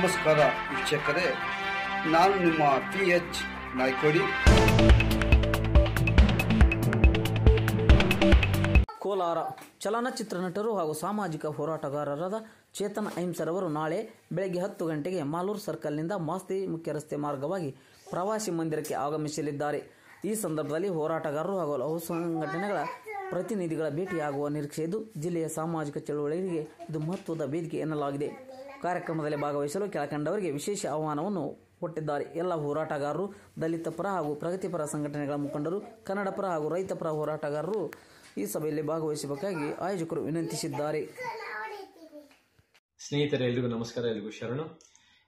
ನಮಸ್ಕಾರ ವೀಕ್ಷಕರೇ, ನಾನು ನಿಮ್ಮ PH ನಾಯ್ಕೋಡಿ. ಕೋಲಾರ ಚಲನಚಿತ್ರ ನಟರು ಹಾಗೂ ಸಾಮಾಜಿಕ ಹೋರಾಟಗಾರರಾದ ಚೇತನ್ ಅಹಿಂಸರವರು ನಾಳೆ ಬೆಳಗ್ಗೆ 10 ಗಂಟೆಗೆ ಮಾಲೂರು ಸರ್ಕಲ್ನಿಂದ ಮಾಸ್ತಿ ಮುಖ್ಯ ರಸ್ತೆ ಮಾರ್ಗವಾಗಿ ಪ್ರವಾಸಿ ಮಂದಿರಕ್ಕೆ ಆಗಮಿಸಲಿದ್ದಾರೆ. ಈ ಸಂದರ್ಭದಲ್ಲಿ ಹೋರಾಟಗಾರರು ಹಾಗೂ ಹಲವು ಸಂಘಟನೆಗಳ ಪ್ರತಿನಿಧಿಗಳ ಭೇಟಿಯಾಗುವ ನಿರೀಕ್ಷೆ ಇದ್ದು, ಜಿಲ್ಲೆಯ ಸಾಮಾಜಿಕ ಚಳುವಳಿಗೆ ಇದು ಮಹತ್ವದ ವೇದಿಕೆ ಎನ್ನಲಾಗಿದೆ. ಕಾರ್ಯಕ್ರಮದಲ್ಲಿ ಭಾಗವಹಿಸಲು ಕೆಳಕಂಡವರಿಗೆ ವಿಶೇಷ ಆಹ್ವಾನವನ್ನು ಕೊಟ್ಟಿದ್ದಾರೆ. ಎಲ್ಲ ಹೋರಾಟಗಾರರು, ದಲಿತ ಪರ ಹಾಗೂ ಪ್ರಗತಿಪರ ಸಂಘಟನೆಗಳ ಮುಖಂಡರು, ಕನ್ನಡ ಪರ ಹಾಗೂ ರೈತ ಪರ ಹೋರಾಟಗಾರರು ಈ ಸಭೆಯಲ್ಲಿ ಭಾಗವಹಿಸಬೇಕಾಗಿ ಆಯೋಜಕರು ವಿನಂತಿಸಿದ್ದಾರೆ. ಸ್ನೇಹಿತರೆ, ಎಲ್ರಿಗೂ ನಮಸ್ಕಾರ, ಎಲ್ರಿಗೂ ಶರಣು.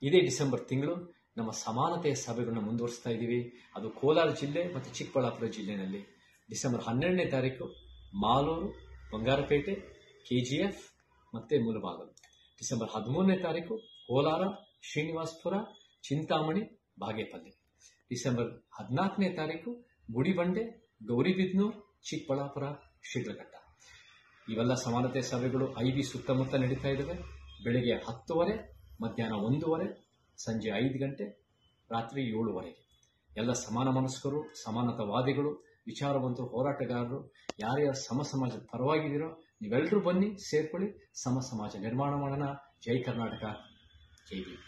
ಇದೇ ಡಿಸೆಂಬರ್ ತಿಂಗಳು ನಮ್ಮ ಸಮಾನತೆಯ ಸಭೆಗಳನ್ನು ಮುಂದುವರಿಸ್ತಾ ಇದ್ದೀವಿ. ಅದು ಕೋಲಾರ ಜಿಲ್ಲೆ ಮತ್ತು ಚಿಕ್ಕಬಳ್ಳಾಪುರ ಜಿಲ್ಲೆಯಲ್ಲಿ ಡಿಸೆಂಬರ್ 12ನೇ ತಾರೀಕು ಮಾಲೂರು, ಬಂಗಾರಪೇಟೆ, KGF ಮತ್ತು ಮುಳಬಾಗಿಲು. ಡಿಸೆಂಬರ್ 13ನೇ ತಾರೀಕು ಕೋಲಾರ, ಶ್ರೀನಿವಾಸಪುರ, ಚಿಂತಾಮಣಿ, ಬಾಗೇಪಲ್ಲಿ. ಡಿಸೆಂಬರ್ 14ನೇ ತಾರೀಕು ಗುಡಿಬಂಡೆ, ಗೌರಿಬಿದನೂರು, ಚಿಕ್ಕಬಳ್ಳಾಪುರ, ಶಿಡ್ಲಘಟ್ಟ. ಇವೆಲ್ಲ ಸಮಾನತೆ ಸಭೆಗಳು IB ಸುತ್ತಮುತ್ತ ನಡೀತಾ ಇದ್ದಾವೆ. ಬೆಳಗ್ಗೆ 10:30, ಮಧ್ಯಾಹ್ನ 1:30, ಸಂಜೆ 5 ಗಂಟೆ, ರಾತ್ರಿ 7:00ವರೆಗೆ. ಎಲ್ಲ ಸಮಾನ ಮನಸ್ಕರು, ಸಮಾನತಾವಾದಿಗಳು, ವಿಚಾರವಂತರು, ಹೋರಾಟಗಾರರು, ಯಾರ್ಯಾರು ಸಮಾಜದ ಪರವಾಗಿದ್ದೀರೋ ನೀವೆಲ್ಲರೂ ಬನ್ನಿ, ಸೇರ್ಕೊಳ್ಳಿ, ಸಮಾಜ ನಿರ್ಮಾಣ ಮಾಡೋಣ. ಜೈ ಕರ್ನಾಟಕ, ಜೈ ಭೀಮ್.